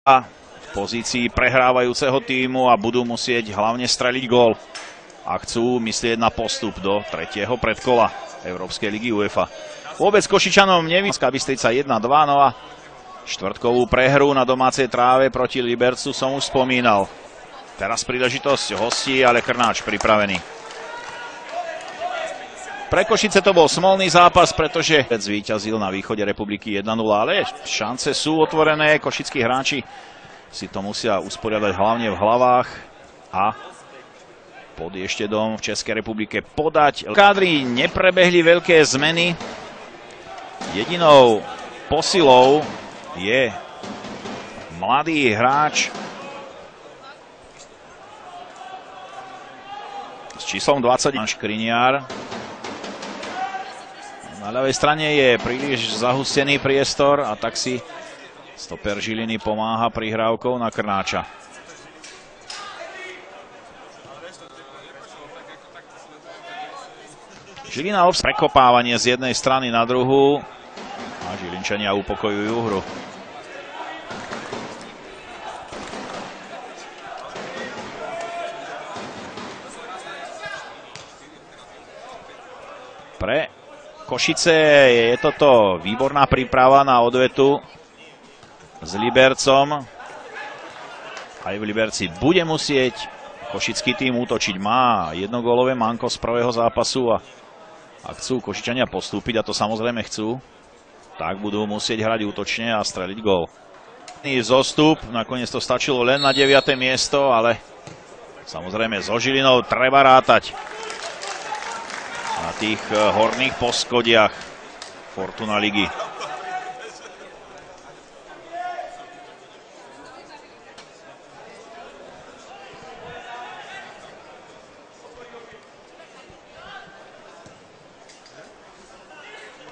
v pozícii prehrávajúceho tímu a budú musieť hlavne streliť gól, ak chcú myslieť na postup do tretieho predkola Európskej ligy UEFA. Vôbec Košičanom Banská Bystrica 1-2, no a štvrtkovú prehru na domácej tráve proti Libercu som už spomínal. Teraz príležitosť hostí, ale Krnáč pripravený. Pre Košice to bol smolný zápas, pretože zvíťazil na východe republiky 1-0, ale šance sú otvorené. Košickí hráči si to musia usporiadať hlavne v hlavách a pod Ještedom v Českej republike podať. Kádry neprebehli veľké zmeny. Jedinou posilou je mladý hráč s číslom 20 Škriniar. Na ľavej strane je príliš zahustený priestor a tak si stoper Žiliny pomáha prihrávkou na Krnáča. Žilina prekopávanie z jednej strany na druhú a Žilinčania upokojujú hru. Pre Košice je toto výborná príprava na odvetu s Libercom. Aj v Liberci bude musieť košický tým útočiť. Má jednogólové manko z prvého zápasu a ak chcú Košičania postúpiť, a to samozrejme chcú, tak budú musieť hrať útočne a streliť gól. Zostup, nakoniec to stačilo len na 9. miesto, ale samozrejme so Žilinou treba rátať. Na tých horných poschodiach Fortuna ligy.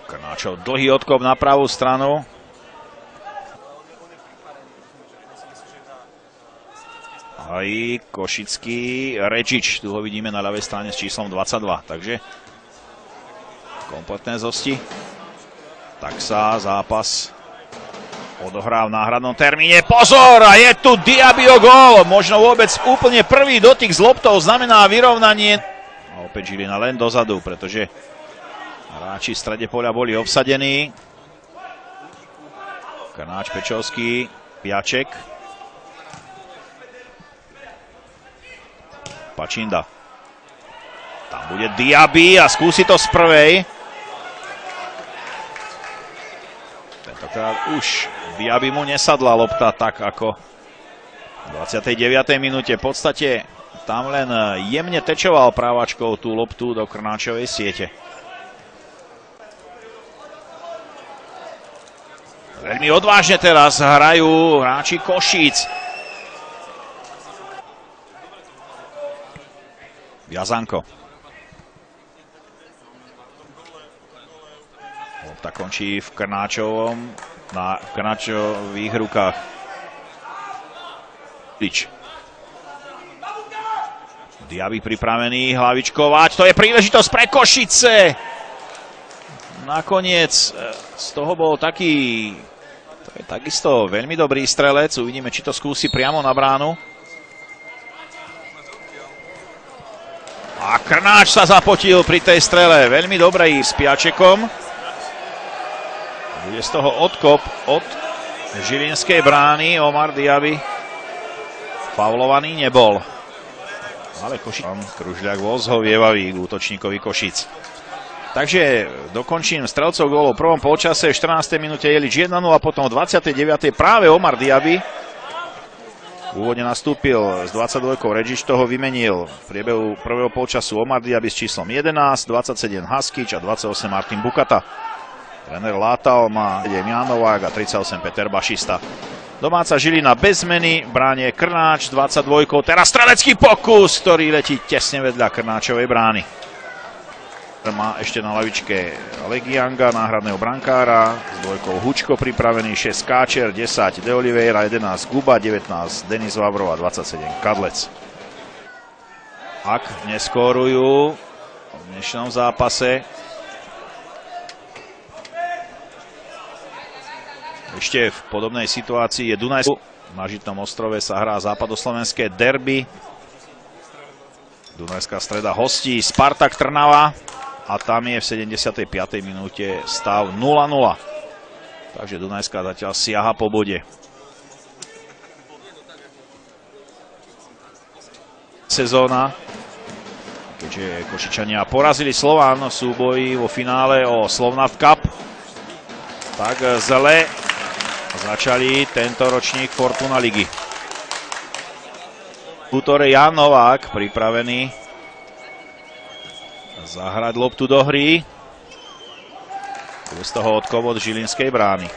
Krnáčov dlhý odkop na pravú stranu. Aj košický Rečič, tu ho vidíme na ľavej strane s číslom 22, takže kompletné zosti. Tak sa zápas odohrá v náhradnom termíne. Pozor! A je tu Diabio gól! Možno vôbec úplne prvý dotyk s loptou znamená vyrovnanie. A opäť Žilina len dozadu, pretože hráči v strede poľa boli obsadení. Krnáč, Pečovský, Piaček. Pačinda. Tam bude Diaby a skúsi to z prvej. Tentokrát už Diaby mu nesadla lopta tak ako v 29. minúte. V podstate tam len jemne tečoval právačkou tú loptu do Krnáčovej siete. Veľmi odvážne teraz hrajú hráči Košíc. Jazanko. Lopta končí v Krnáčových rukách. Diaby pripravený hlavičkovať. To je príležitosť pre Košice. Nakoniec z toho bol taký, to je takisto veľmi dobrý strelec. Uvidíme, či to skúsi priamo na bránu. A Krnáč sa zapotil pri tej strele. Veľmi dobrý s Piačekom. Bude z toho odkop od žilinskej brány. Omar Diaby faulovaný nebol. Ale Kružľák bol zhovievavý k útočníkovi Košic. Takže dokončím strelcov gólov v prvom polčase. V 14. minúte Jelič 1-0 a potom v 29. práve Omar Diaby. Úvodne nastúpil s 22. Redžič, toho vymenil v priebehu prvého polčasu Omar Diaby s číslom 11, 27 Haskič a 28 Martin Bukata. Tréner Látal má 7 Jan Novák a 38 Peter Bašista. Domáca Žilina bez zmeny, bráne Krnáč 22. Teraz strelecký pokus, ktorý letí tesne vedľa Krnáčovej brány. Má ešte na lavičke Legianga, náhradného brankára, s dvojkou Hučko pripravený, 6 Káčer, 10 De Oliveira, 11 Guba, 19 Denis Vavrov a 27 Kadlec. Ak neskórujú v dnešnom zápase, ešte v podobnej situácii je Dunaj. Na Žitnom ostrove sa hrá západoslovenské derby. Dunajská Streda hostí Spartak Trnava a tam je v 75. minúte stav 0-0. Takže Dunajská zatiaľ siaha po bode. Sezóna, keďže Košičania porazili Slován v súboji vo finále o Slovnaft Cup, tak zle začali tento ročník Fortuna ligy. V útore Jan Novák pripravený zahrať loptu do hry. Z toho odkop od Žilinskej brány.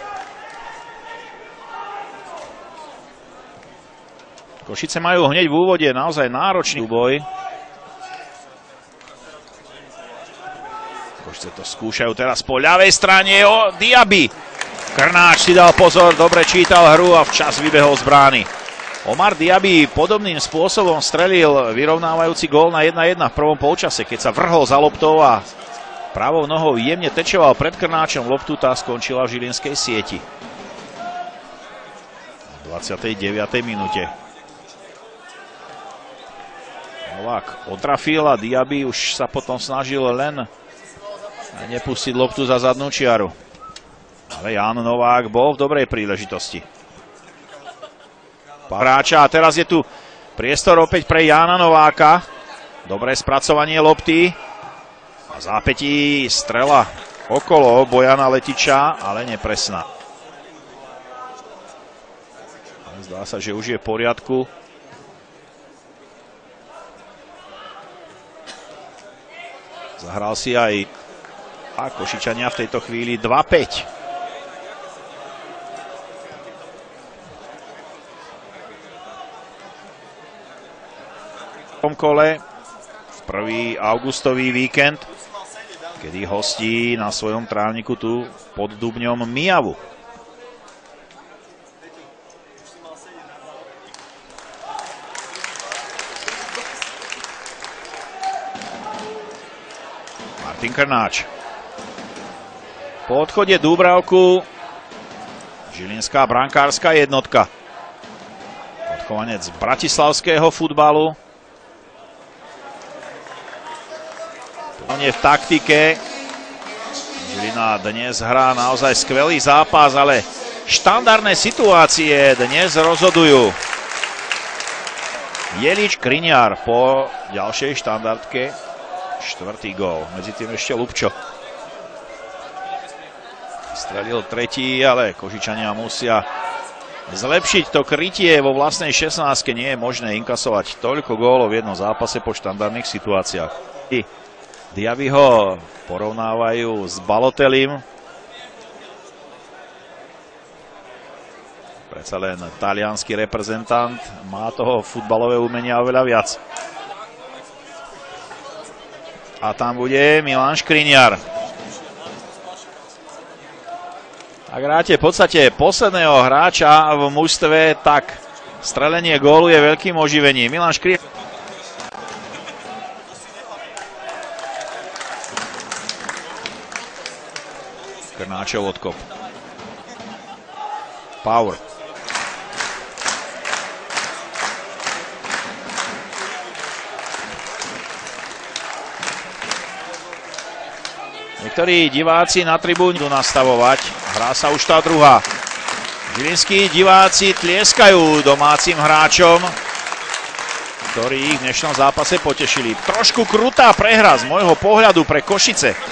Košice majú hneď v úvode naozaj náročný boj. Košice to skúšajú teraz po ľavej strane. Diaby. Krnáč si dal pozor, dobre čítal hru a včas vybehol z brány. Omar Diaby podobným spôsobom strelil vyrovnávajúci gól na 1-1 v prvom polčase, keď sa vrhol za loptou a pravou nohou jemne tečoval pred Krnáčom loptu, tá skončila v žilinskej sieti. V 29. minúte. Novák otrafil a Diaby už sa potom snažil len nepustiť loptu za zadnú čiaru. Ale Jan Novák bol v dobrej príležitosti. Hráča a teraz je tu priestor opäť pre Jána Nováka. Dobré spracovanie lopty. A v zápätí strela okolo Bojana Letiča, ale nepresná. Zdá sa, že už je v poriadku. Zahral si aj a Košičania v tejto chvíli 2-5. Kole v 1. augustový víkend, kedy hostí na svojom trávniku tu pod Dubňom Mijavu. Martin Krnáč. Po odchode Dúbravku žilinská brankárska jednotka. Odchovanec bratislavského futbalu. V taktike. Žilina dnes hrá naozaj skvelý zápas, ale štandardné situácie dnes rozhodujú. Jelič Kriňar po ďalšej štandardke 4. gól. Medzi tým ešte Lupčo. Strelil 3., ale Košičania musia zlepšiť to krytie vo vlastnej 16. Nie je možné inkasovať toľko gólov v jednom zápase po štandardných situáciách. Diaby ho porovnávajú s Balotellim. Predsa len taliansky reprezentant má toho futbalové umenia oveľa viac. A tam bude Milan Škriňar. Ak hráte v podstate posledného hráča v mužstve, tak strelenie gólu je veľkým oživením. Milan Škriňar. Krnáčov odkop. Power. Niektorí diváci na tribúne idú nastavovať. Hrá sa už tá druhá. Žilinskí diváci tlieskajú domácim hráčom, ktorí ich v dnešnom zápase potešili. Trošku krutá prehra z môjho pohľadu pre Košice.